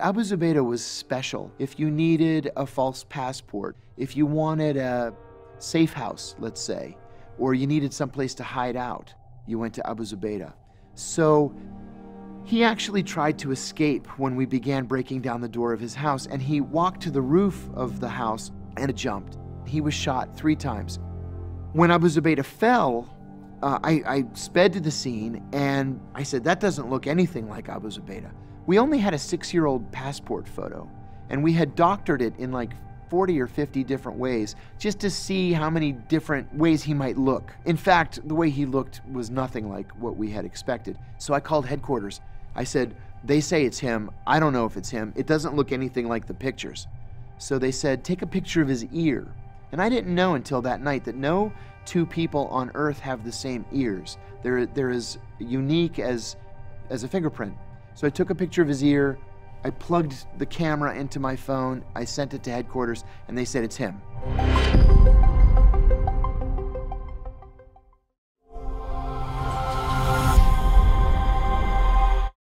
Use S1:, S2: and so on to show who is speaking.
S1: Abu Zubaydah was special. If you needed a false passport, if you wanted a safe house, let's say, or you needed someplace to hide out, you went to Abu Zubaydah. So he actually tried to escape when we began breaking down the door of his house, and he walked to the roof of the house and jumped. He was shot 3 times. When Abu Zubaydah fell, I sped to the scene and I said, that doesn't look anything like Abu Zubaydah. We only had a 6-year-old passport photo, and we had doctored it in like 40 or 50 different ways just to see how many different ways he might look. In fact, the way he looked was nothing like what we had expected. So I called headquarters. I said, they say it's him. I don't know if it's him. It doesn't look anything like the pictures. So they said, take a picture of his ear. And I didn't know until that night that no 2 people on Earth have the same ears. They're as unique as a fingerprint. So I took a picture of his ear, I plugged the camera into my phone, I sent it to headquarters, and they said it's him.